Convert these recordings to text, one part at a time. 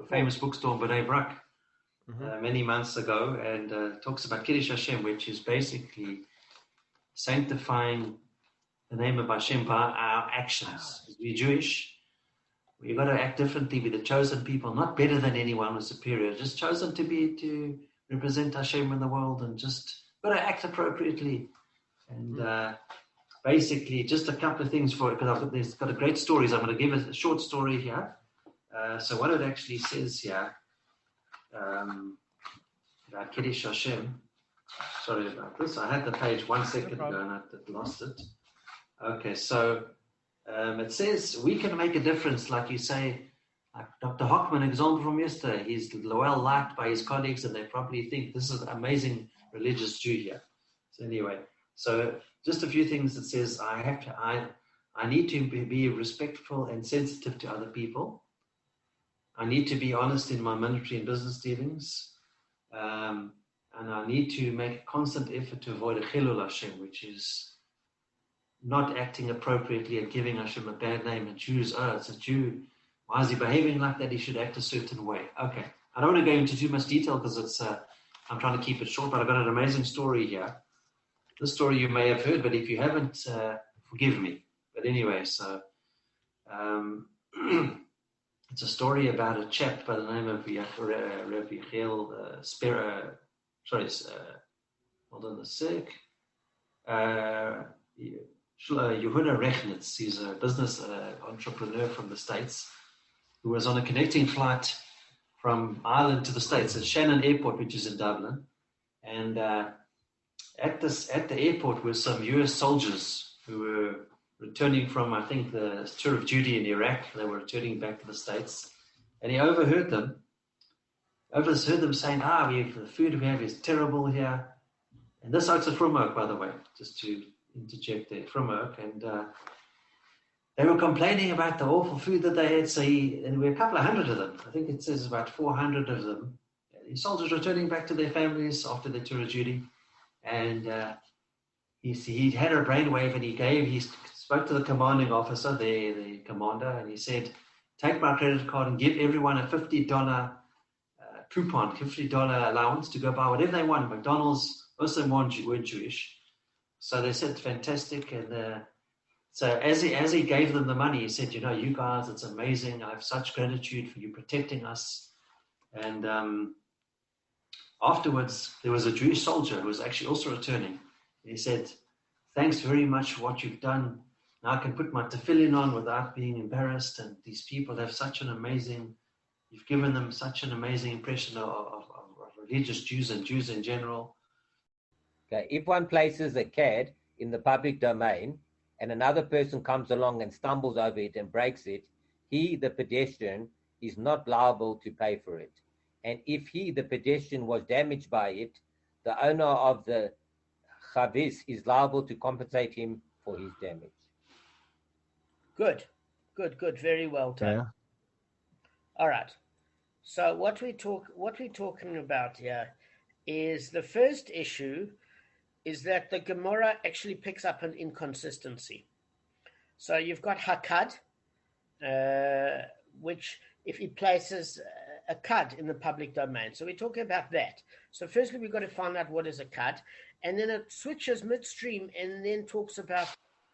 famous bookstore, B'nai Brak, many months ago, and talks about Kiddush Hashem, which is basically sanctifying the name of Hashem by our actions. As we're Jewish, we've got to act differently. We're the chosen people, not better than anyone or superior, just chosen to represent Hashem in the world, and just got to act appropriately. And basically, just a couple of things for it, because there's got a great stories. I'm going to give a short story here. So what it actually says here about Kiddush Hashem. Sorry about this. I had the page 1 second ago and I lost it. Okay, so it says we can make a difference, like you say, like Dr. Hockman, example from yesterday. He's well liked by his colleagues, and they probably think this is an amazing religious Jew here. So anyway, so just a few things. It says I need to be respectful and sensitive to other people. I need to be honest in my monetary and business dealings. And I need to make a constant effort to avoid a chilul Hashem, which is not acting appropriately and giving Hashem a bad name. And Jews, it's a Jew. Why is he behaving like that? He should act a certain way. Okay. I don't want to go into too much detail because I'm trying to keep it short, but I've got an amazing story here. This story you may have heard, but if you haven't, forgive me. But anyway, so it's a story about a chap by the name of Rav Yechiel hold on a sec. Yehuda Rechnitz, he's a business entrepreneur from the States who was on a connecting flight from Ireland to the States at Shannon Airport, which is in Dublin. And at the airport were some US soldiers who were returning from, I think, the tour of duty in Iraq. They were returning back to the States. And he overheard them saying, the food we have is terrible here. And this is from Oak, by the way, just to interject there, from Oak. And they were complaining about the awful food that they had. And there were a couple of hundred of them. I think it says about 400 of them. The soldiers returning back to their families after their tour of duty. And he had a brainwave, and he spoke to the commanding officer, the commander, and he said, take my credit card and give everyone a $50 coupon, $50 allowance to go buy whatever they want. McDonald's, most of them weren't Jewish. So they said, fantastic. And so as he gave them the money, he said, you guys, it's amazing. I have such gratitude for you protecting us. And afterwards, there was a Jewish soldier who was actually also returning. He said, thanks very much for what you've done. Now I can put my tefillin on without being embarrassed. And these people have you've given them such an amazing impression of religious Jews and Jews in general. Okay, if one places a CAD in the public domain and another person comes along and stumbles over it and breaks it, he, the pedestrian, is not liable to pay for it. And if he, the pedestrian, was damaged by it, the owner of the chavis is liable to compensate him for his damage. Good. Very well done. Yeah. All right. So what we're talking about here is the first issue is that the Gemara actually picks up an inconsistency. So you've got hakad, which if he places a kad in the public domain. So we're talking about that. So firstly, we've got to find out what is a kad, and then it switches midstream and then talks about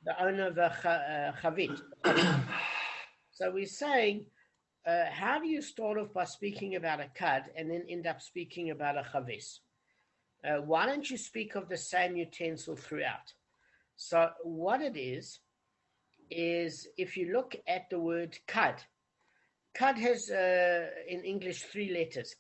the owner of a chavit. So we're saying, how do you start off by speaking about a kad and then end up speaking about a chavis? Why don't you speak of the same utensil throughout? So what it is if you look at the word kad has in English 3 letters,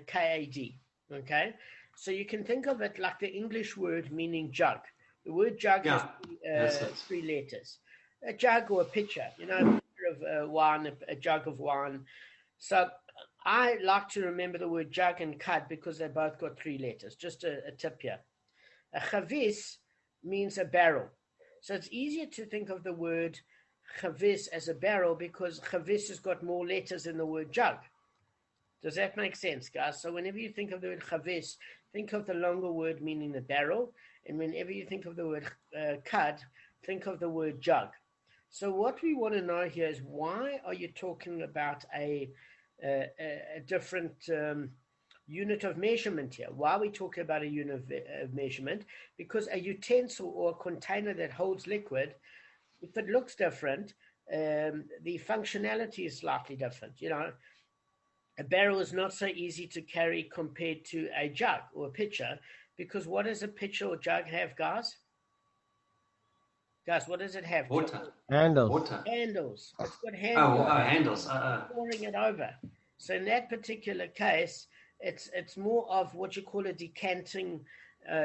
K-A-D, okay? So you can think of it like the English word meaning jug. The word jug has 3 letters. A jug or a pitcher, a pitcher of wine, a jug of wine. So I like to remember the word jug and kad because they both got 3 letters. Just a tip here. A chavis means a barrel. So it's easier to think of the word chavis as a barrel because chavis has got more letters than the word jug. Does that make sense, guys? So whenever you think of the word chavis, think of the longer word meaning the barrel. And whenever you think of the word kad, think of the word jug. So what we want to know here is why are you talking about a a different unit of measurement here. Why are we talking about a unit of measurement? Because a utensil or a container that holds liquid, if it looks different, the functionality is slightly different. A barrel is not so easy to carry compared to a jug or a pitcher, because what does a pitcher or jug have, guys? Guys, what does it have? Water. Handles. Water. Handles. It's got handles. Handles. Pouring it over. So in that particular case, it's more of what you call a decanting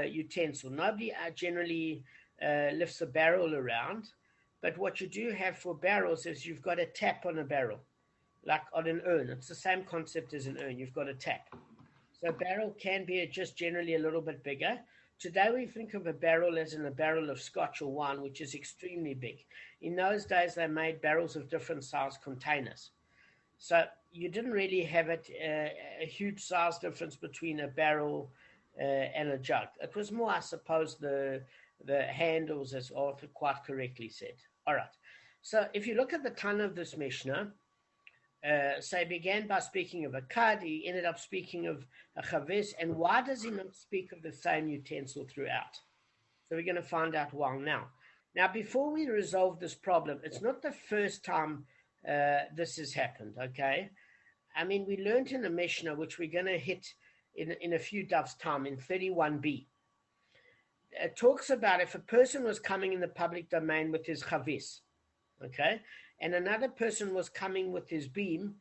utensil. Nobody generally lifts a barrel around, but what you do have for barrels is you've got a tap on a barrel, like on an urn. It's the same concept as an urn. You've got a tap. So a barrel can be just generally a little bit bigger. Today we think of a barrel as in a barrel of scotch or wine, which is extremely big. In those days, they made barrels of different size containers. So you didn't really have a huge size difference between a barrel and a jug. It was more, I suppose, the handles, as Arthur quite correctly said. All right. So if you look at the Tana of this Mishnah, so he began by speaking of a Kabb, he ended up speaking of a chavis, and why does he not speak of the same utensil throughout? So we're going to find out why now. Now, before we resolve this problem, it's not the first time this has happened, okay? I mean, we learned in the Mishnah, which we're going to hit in a few doves' time, in 31b. It talks about if a person was coming in the public domain with his chavis, okay, and another person was coming with his beam,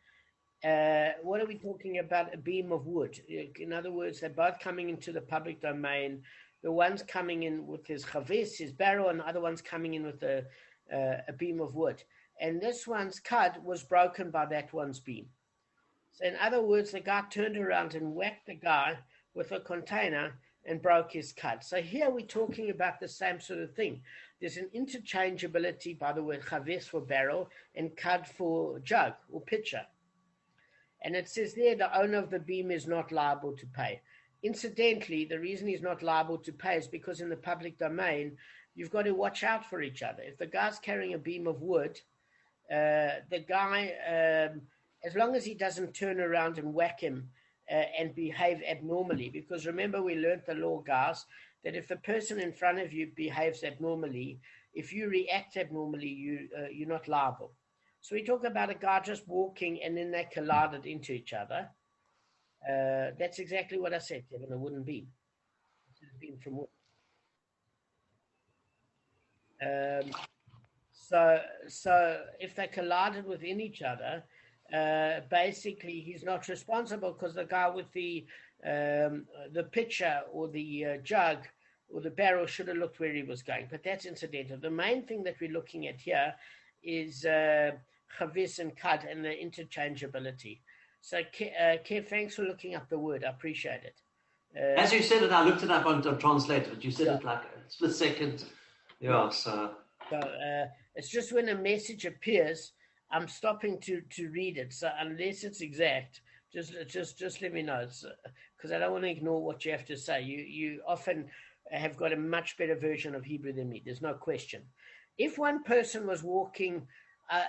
what are we talking about? A beam of wood. In other words, they're both coming into the public domain. The one's coming in with his chavis, his barrel, and the other one's coming in with a beam of wood. And this one's cud was broken by that one's beam. So in other words, the guy turned around and whacked the guy with a container and broke his cud. So here we're talking about the same sort of thing. There's an interchangeability by the word chavis for barrel and cud for jug or pitcher. And it says there the owner of the beam is not liable to pay. Incidentally, the reason he's not liable to pay is because in the public domain, you've got to watch out for each other. If the guy's carrying a beam of wood, the guy, as long as he doesn't turn around and whack him and behave abnormally, because remember we learned the law, guys, that if the person in front of you behaves abnormally, if you react abnormally, you're not liable. So we talk about a guy just walking and then they collided into each other. That's exactly what I said, Kevin, a wooden beam. It's a beam from wood. So if they collided within each other, basically he's not responsible because the guy with the pitcher or the jug or the barrel should have looked where he was going. But that's incidental. The main thing that we're looking at here is chavis and cud and the interchangeability. So, Kev, thanks for looking up the word. I appreciate it. As you said it, I looked it up on Translate, but you said it like a split second. Yeah, so it's just when a message appears, I'm stopping to read it. So unless it's exact, just let me know, because I don't want to ignore what you have to say. You often have got a much better version of Hebrew than me. There's no question. If one person was walking,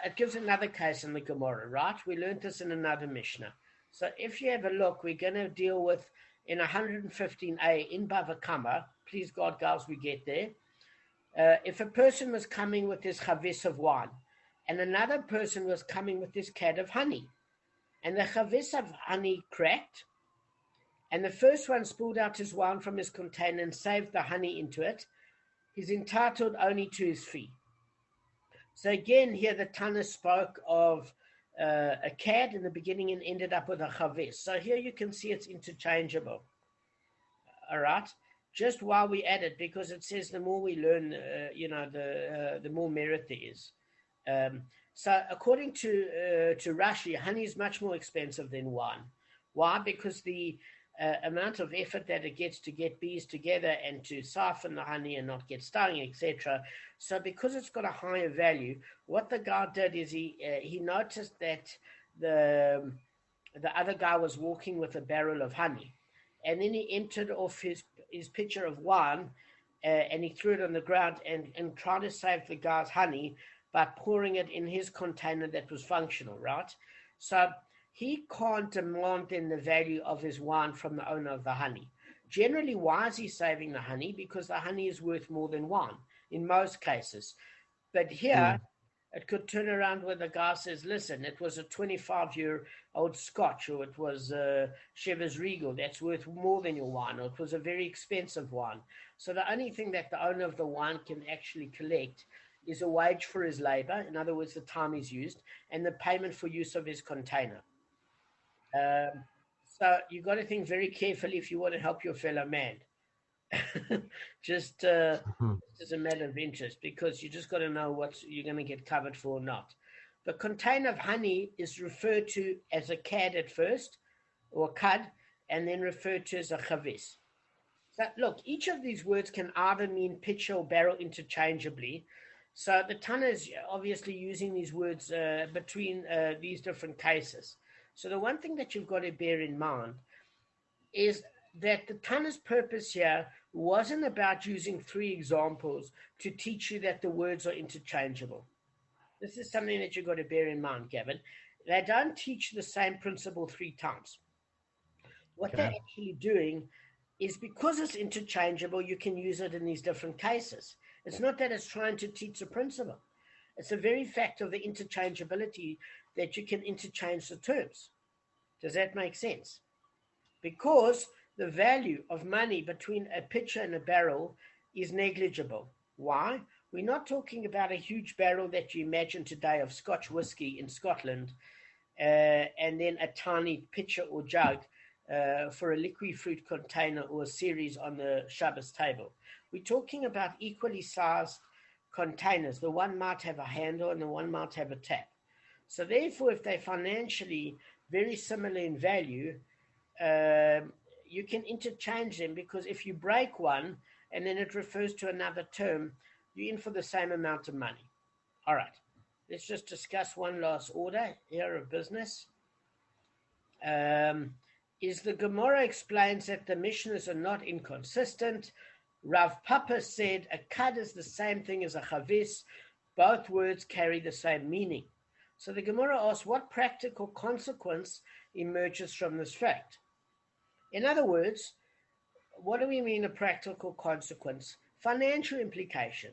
it gives another case in the Gemara, right? We learned this in another Mishnah. So if you have a look, we're going to deal with in 115a in Bava Kamma. Please God, guys, we get there. If a person was coming with his chavis of wine, and another person was coming with this cad of honey, and the chavis of honey cracked, and the first one spilled out his wine from his container and saved the honey into it, he's entitled only to his fee. So again, here the Tana spoke of a cad in the beginning and ended up with a chavis. So here you can see it's interchangeable. All right? Just while we add it, because it says the more we learn, the more merit there is. So according to Rashi, honey is much more expensive than wine. Why? Because the amount of effort that it gets to get bees together and to siphon the honey and not get stung, etc. So because it's got a higher value, what the guy did is he noticed that the other guy was walking with a barrel of honey, and then he emptied off his pitcher of wine and he threw it on the ground and tried to save the guy's honey by pouring it in his container that was functional, right? So he can't demand then the value of his wine from the owner of the honey. Generally, why is he saving the honey? Because the honey is worth more than wine in most cases. But here, it could turn around where the guy says, listen, it was a 25-year-old Scotch, or it was Chivas Regal, that's worth more than your wine, or it was a very expensive wine. So the only thing that the owner of the wine can actually collect is a wage for his labor, in other words, the time he's used, and the payment for use of his container. So you've got to think very carefully if you want to help your fellow man. just as a matter of interest, because you just got to know what you're going to get covered for or not. The container of honey is referred to as a cad at first, or cud, and then referred to as a chavis. So look, each of these words can either mean pitcher or barrel interchangeably. So the Tana is obviously using these words between these different cases. So the one thing that you've got to bear in mind is that the Tana's purpose here wasn't about using 3 examples to teach you that the words are interchangeable. This is something that you've got to bear in mind, Gavin. They don't teach the same principle 3 times. What they're actually doing is, because it's interchangeable, you can use it in these different cases. It's not that it's trying to teach a principle. It's the very fact of the interchangeability that you can interchange the terms. Does that make sense? Because the value of money between a pitcher and a barrel is negligible. Why? We're not talking about a huge barrel that you imagine today of Scotch whiskey in Scotland, and then a tiny pitcher or jug for a liquid fruit container or a series on the Shabbos table. We're talking about equally sized containers. The one might have a handle and the one might have a tap. So therefore, if they're financially very similar in value, you can interchange them, because if you break one and then it refers to another term, you're in for the same amount of money. All right, let's just discuss one last order here of business. Is the Gemara explains that the Mishnahs are not inconsistent. Rav Papa said a kad is the same thing as a chavis. Both words carry the same meaning. So the Gemara asks, what practical consequence emerges from this fact? In other words, what do we mean a practical consequence? Financial implication.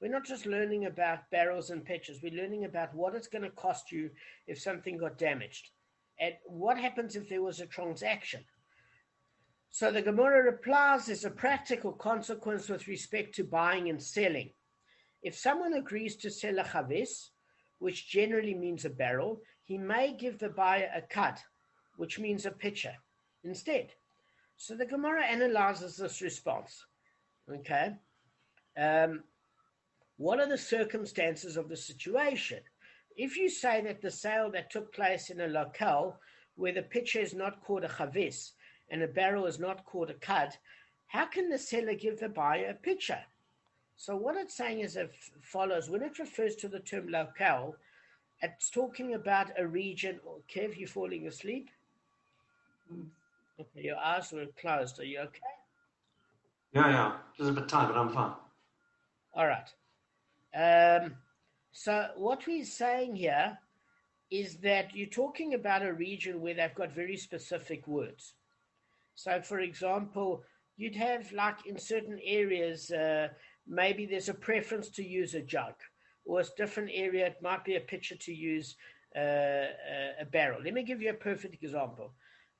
We're not just learning about barrels and pitchers. We're learning about what it's going to cost you if something got damaged. And what happens if there was a transaction? So the Gemara replies, there's a practical consequence with respect to buying and selling. If someone agrees to sell a chavis, which generally means a barrel, he may give the buyer a cut, which means a pitcher, instead. So the Gemara analyzes this response. Okay. What are the circumstances of the situation? If you say that the sale that took place in a locale where the pitcher is not called a chavis and a barrel is not called a cud, how can the seller give the buyer a pitcher? So what it's saying is as follows. When it refers to the term locale, it's talking about a region. Kev, you falling asleep? Okay, your eyes were closed. Are you okay? Yeah. Just a bit tired, but I'm fine. All right. So what we're saying here is that you're talking about a region where they've got very specific words. So, for example, you'd have, like in certain areas, maybe there's a preference to use a jug, or a different area, it might be a pitcher to use a barrel. Let me give you a perfect example.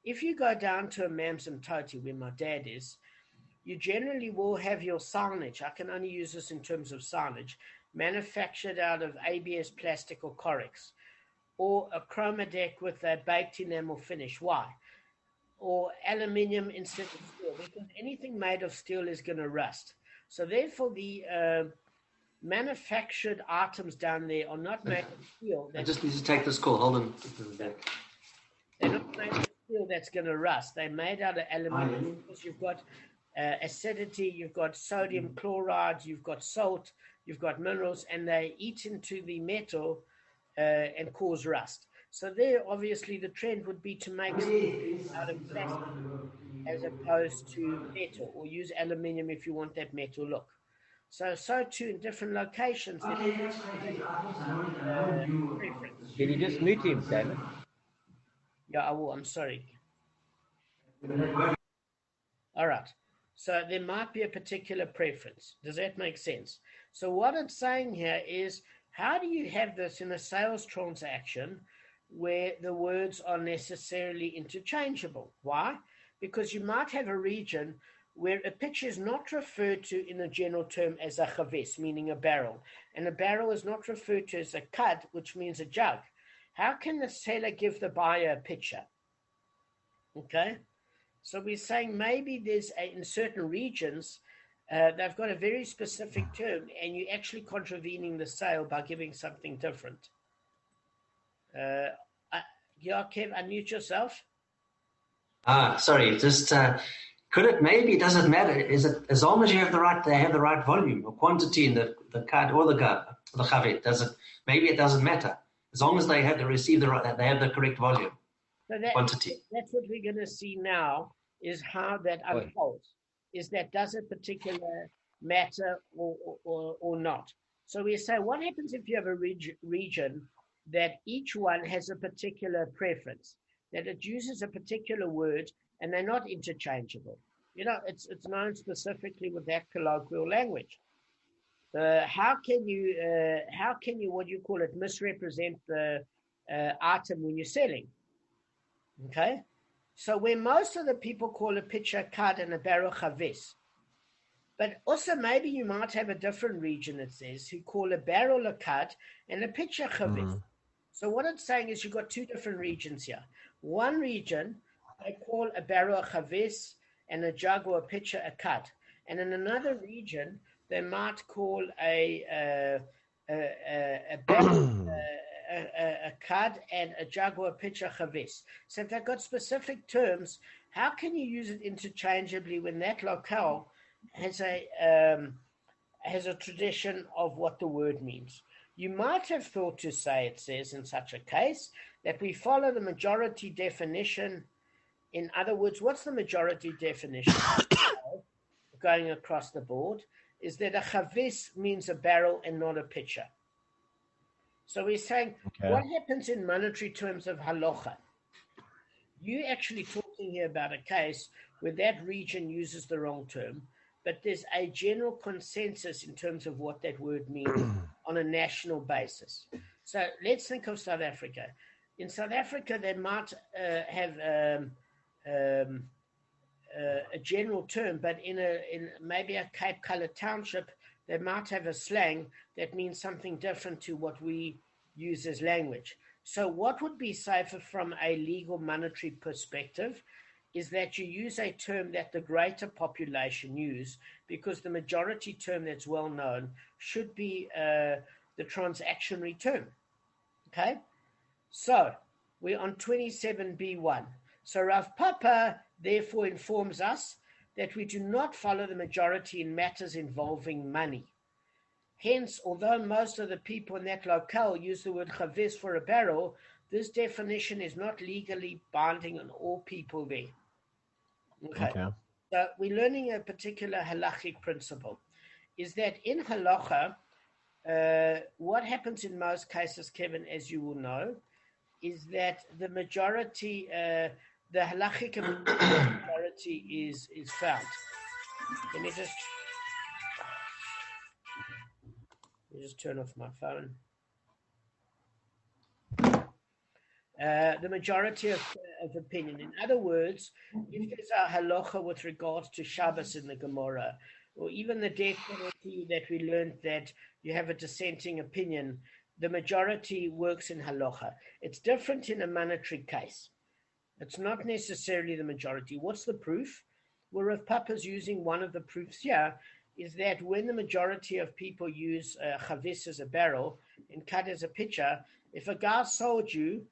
If you go down to a Mams and Toti, where my dad is, you generally will have your signage. I can only use this in terms of signage, manufactured out of ABS plastic or Corex, or a chroma deck with a baked enamel finish. Why? Or aluminium instead of steel, because anything made of steel is going to rust. So therefore, the manufactured items down there are not made of steel. I just need to take this call. Hold on. They're not made of steel that's going to rust. They're made out of aluminium, because you've got acidity, you've got sodium chloride, you've got salt, you've got minerals, and they eat into the metal and cause rust. So there, obviously, the trend would be to make out of plastic as opposed to metal, or use aluminium if you want that metal look. So too in different locations. Did you just mute him, Damon? Yeah, I will. I'm sorry. All right. So there might be a particular preference. Does that make sense? So what it's saying here is, how do you have this in a sales transaction where the words are necessarily interchangeable? Why? Because you might have a region where a pitcher is not referred to in a general term as a chavis, meaning a barrel, and a barrel is not referred to as a kad, which means a jug. How can the seller give the buyer a pitcher? Okay. So we're saying maybe in certain regions, they've got a very specific term, and you're actually contravening the sale by giving something different. Kev, unmute yourself. Sorry, just could it maybe, does it matter? Is it as long as you have they have the right volume or quantity in the card or the chavet? Maybe it doesn't matter as long as they have they have the correct volume. So quantity. That's what we're going to see now, is how that unfolds. Is that, does a particular matter or not? So we say, what happens if you have a region that each one has a particular preference, that it uses a particular word and they're not interchangeable? It's known specifically with that colloquial language. How can you what do you call it, misrepresent the item when you're selling? Okay, so where most of the people call a pitcher kad and a barrel chavis, but also maybe you might have a different region, it says, who call a barrel a kad and a pitcher chavis. So what it's saying is you've got two different regions here. One region, they call a barrel a chavis and a jug or a pitcher a kad. And in another region, they might call a barrel a kad and a jug or a pitcher chavis. So if they've got specific terms, how can you use it interchangeably when that locale has a tradition of what the word means? You might have thought to say, it says in such a case, that we follow the majority definition. In other words, what's the majority definition? Going across the board is that a chavis means a barrel and not a pitcher. So we're saying, what happens in monetary terms of halacha? You're actually talking here about a case where that region uses the wrong term, but there's a general consensus in terms of what that word means on a national basis. So let's think of South Africa. In South Africa, they might have a general term, but in maybe a Cape Colour township, they might have a slang that means something different to what we use as language. So what would be safer from a legal monetary perspective is that you use a term that the greater population use, because the majority term that's well known should be the transactionary term. Okay? So we're on 27b1. So Rav Papa therefore informs us that we do not follow the majority in matters involving money. Hence, although most of the people in that locale use the word chavis for a barrel, this definition is not legally binding on all people there. Okay. So we're learning a particular halachic principle, is that in halacha, what happens in most cases, Kevin, as you will know, is that the majority, the halachic majority is found. Let me just turn off my phone. The majority of opinion. In other words, if there's a halacha with regards to Shabbos in the Gemara, or even the death penalty that we learned that you have a dissenting opinion, the majority works in halacha. It's different in a monetary case. It's not necessarily the majority. What's the proof? Well, Rav Papa's using one of the proofs here, is that when the majority of people use chavis as a barrel and kad as a pitcher, if a guy sold you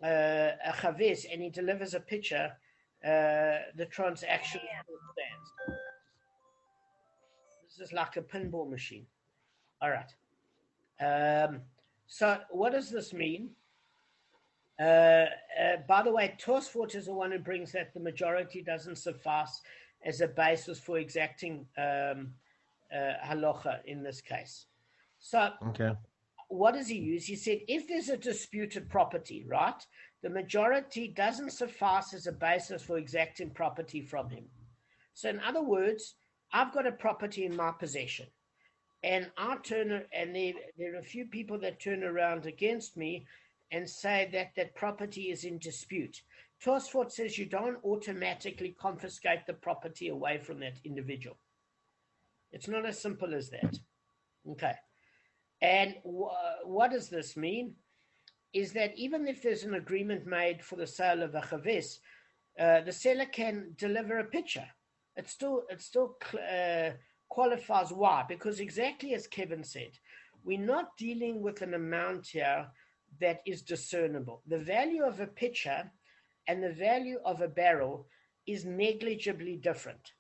a chavis and he delivers a pitcher, the transaction stands. This is like a pinball machine. All right. So what does this mean? By the way, Tosfot is the one who brings that the majority doesn't suffice as a basis for exacting halacha in this case. So what does he use? He said, if there's a disputed property, right? the majority doesn't suffice as a basis for exacting property from him. So in other words, I've got a property in my possession, and there are a few people that turn around against me and say that that property is in dispute. Tosfot says you don't automatically confiscate the property away from that individual. It's not as simple as that. Okay. And what does this mean? Is that even if there's an agreement made for the sale of a chavis, the seller can deliver a pitcher. It still qualifies. Why? Because exactly as Kevin said, we're not dealing with an amount here that is discernible. The value of a pitcher and the value of a barrel is negligibly different,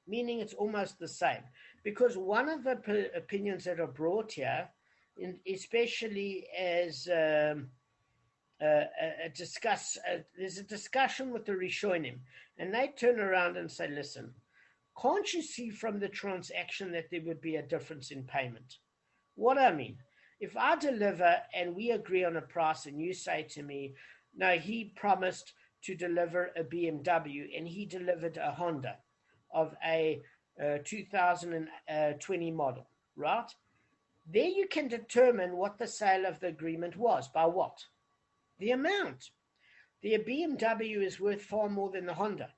meaning it's almost the same. Because one of the opinions that are brought here, especially as there's a discussion with the Rishonim, and they turn around and say, listen, can't you see from the transaction that there would be a difference in payment? What I mean, if I deliver and we agree on a price and you say to me, no, he promised to deliver a BMW and he delivered a Honda of a 2020 model, right? There you can determine what the sale of the agreement was. By what? The amount. The BMW is worth far more than the Honda,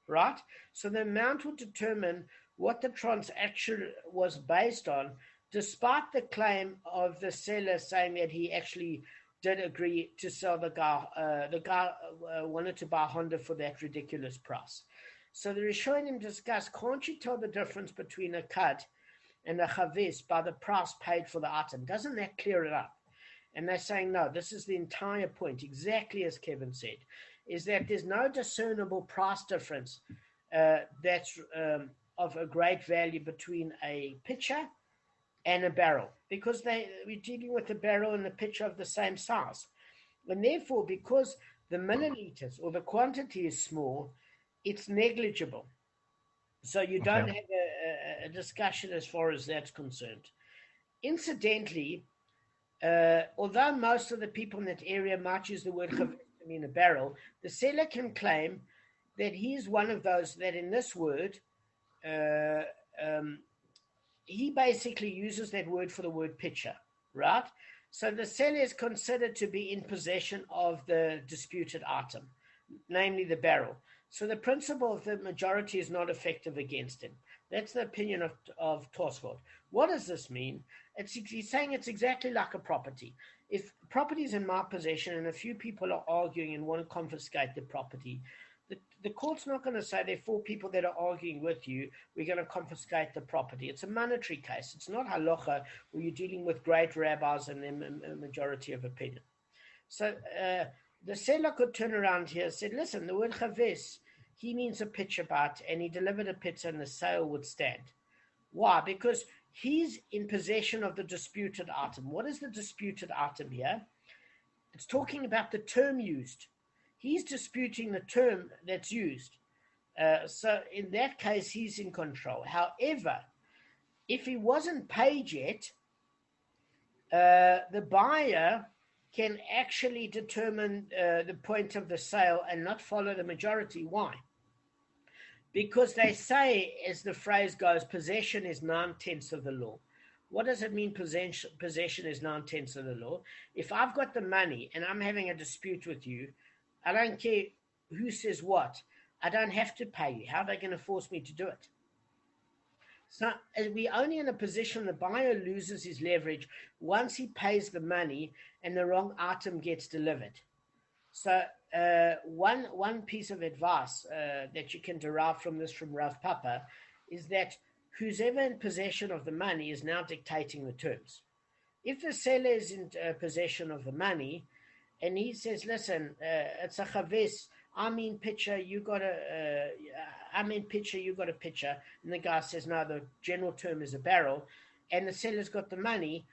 right? So the amount will determine what the transaction was based on, despite the claim of the seller saying that he actually did agree to sell the guy. The guy wanted to buy a Honda for that ridiculous price. So the Rishonim discuss, can't you tell the difference between a Kabb and a chavis by the price paid for the item? Doesn't that clear it up? And they're saying, no, this is the entire point, exactly as Kevin said, is that there's no discernible price difference that's of a great value between a pitcher and a barrel, because we're dealing with a barrel and a pitcher of the same size. And therefore, because the milliliters or the quantity is small, it's negligible. So you don't have a discussion as far as that's concerned. Incidentally, although most of the people in that area might use the word chavis to mean a barrel, the seller can claim that he's one of those that in this word, he basically uses that word for the word pitcher, right? So the seller is considered to be in possession of the disputed item, namely the barrel. So the principle of the majority is not effective against him. That's the opinion of Tosfot. What does this mean? He's saying it's exactly like a property. If property is in my possession and a few people are arguing and want to confiscate the property, the court's not going to say there are 4 people that are arguing with you, we're going to confiscate the property. It's a monetary case. It's not halacha where you're dealing with great rabbis and a majority of opinion. So the seller could turn around here and say, listen, the word chavis, he means a pitcher bat, and he delivered a pitcher and the sale would stand. Why? Because he's in possession of the disputed item. What is the disputed item here? It's talking about the term used. He's disputing the term that's used. So in that case, he's in control. However, if he wasn't paid yet, the buyer can actually determine the point of the sale and not follow the majority. Why? Because they say, as the phrase goes, possession is 9/10 of the law. What does it mean possession is 9/10 of the law? If I've got the money and I'm having a dispute with you, I don't care who says what. I don't have to pay you. How are they going to force me to do it? So we're only in a position the buyer loses his leverage once he pays the money and the wrong item gets delivered. So one piece of advice that you can derive from this from Rav Papa is that who's ever in possession of the money is now dictating the terms. If the seller is in possession of the money and he says, listen, it's a chavis, I'm in pitcher, you got a pitcher, and the guy says, no, the general term is a barrel, and the seller's got the money,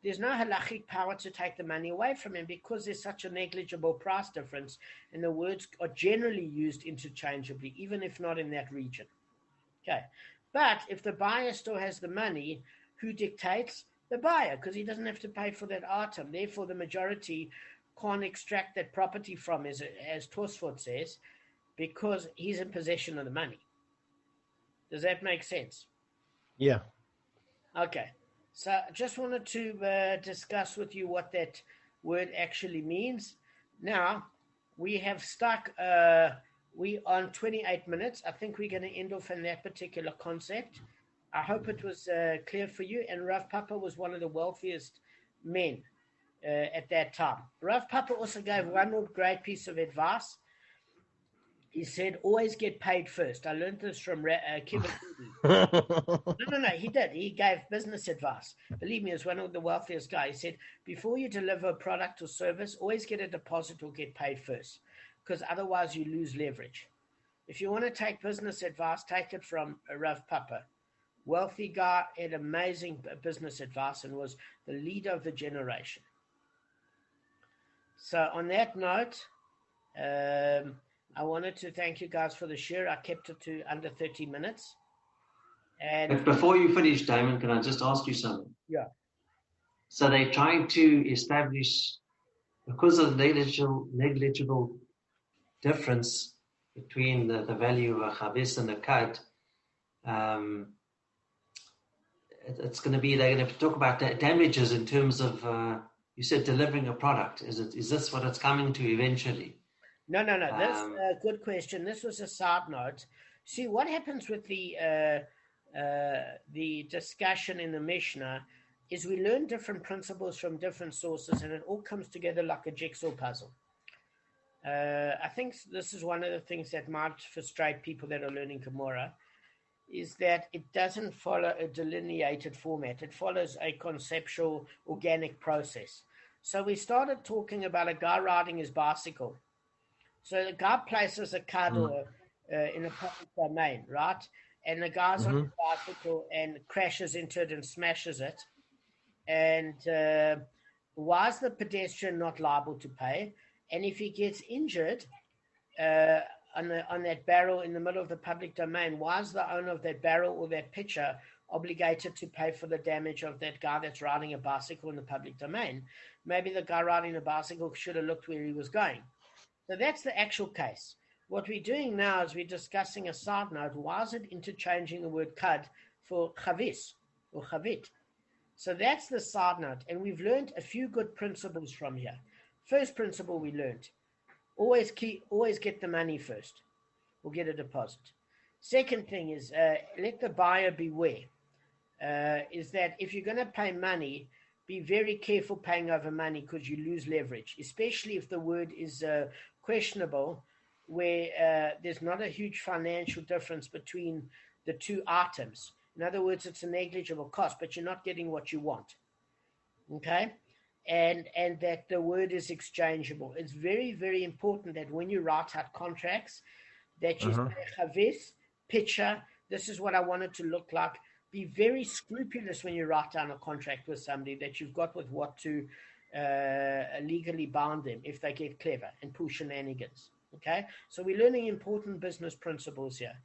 there's no halachic power to take the money away from him because there's such a negligible price difference, and the words are generally used interchangeably, even if not in that region. Okay, but if the buyer still has the money, who dictates? The buyer, because he doesn't have to pay for that item. Therefore, the majority can't extract that property from, as Tosfot says, because he's in possession of the money. Does that make sense? Yeah. Okay. So I just wanted to discuss with you what that word actually means. Now, we have stuck, we on 28 minutes. I think we're going to end off on that particular concept. I hope it was clear for you. And Rav Papa was one of the wealthiest men at that time. Rav Papa also gave one more great piece of advice. He said, always get paid first. I learned this from Kiva. No, he did. He gave business advice. Believe me, as one of the wealthiest guys, he said, before you deliver a product or service, always get a deposit or get paid first, because otherwise you lose leverage. If you want to take business advice, take it from Rav Papa. Wealthy guy, had amazing business advice and was the leader of the generation. So on that note, I wanted to thank you guys for the share. I kept it to under 30 minutes. And But before you finish, Damon, can I just ask you something? Yeah. So they're trying to establish, because of the negligible difference between the value of a chavis and a kad, it's going to be, they're going to talk about damages in terms of, you said delivering a product. Is this what it's coming to eventually? No. That's a good question. This was a side note. See, what happens with the discussion in the Mishnah is we learn different principles from different sources, and it all comes together like a jigsaw puzzle. I think this is one of the things that might frustrate people that are learning Gemara, is that it doesn't follow a delineated format. It follows a conceptual, organic process. So we started talking about a guy riding his bicycle. So the guy places a card in a public domain, right? And the guy's on his bicycle and crashes into it and smashes it. And why is the pedestrian not liable to pay? And if he gets injured on that barrel in the middle of the public domain, why is the owner of that barrel or that pitcher obligated to pay for the damage of that guy that's riding a bicycle in the public domain? Maybe the guy riding a bicycle should have looked where he was going. So that's the actual case. What we're doing now is we're discussing a side note. Why is it interchanging the word kad for chavis or chavit? So that's the side note. And we've learned a few good principles from here. First principle we learned, always get the money first or get a deposit. Second thing is let the buyer beware. Is that if you're going to pay money, be very careful paying over money because you lose leverage, especially if the word is questionable, where there's not a huge financial difference between the two items. In other words, it's a negligible cost, but you're not getting what you want. Okay? And that the word is exchangeable. It's very, very important that when you write out contracts, that you say chavis, picture, this is what I want it to look like. Be very scrupulous when you write down a contract with somebody, that you've got with what to legally bound them if they get clever and pull shenanigans. Okay? So we're learning important business principles here.